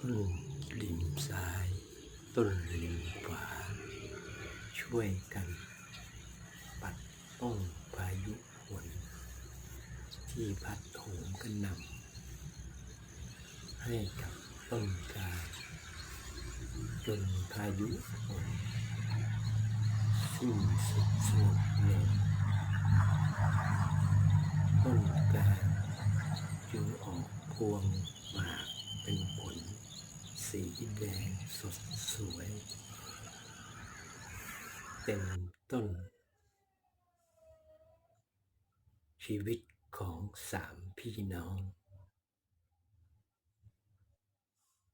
ต้นริมซ้ายต้นริมขวาช่วยกันปัดป้องพายุฝนที่พัดโหมกระหน่ำให้กับต้นกาจนพายุฝนสิ้นสุดสงบลงต้นกาจึงออกพวงหมากเป็นผลสีแดงสดสวยเต็มต้นชีวิตของ3 พี่น้อง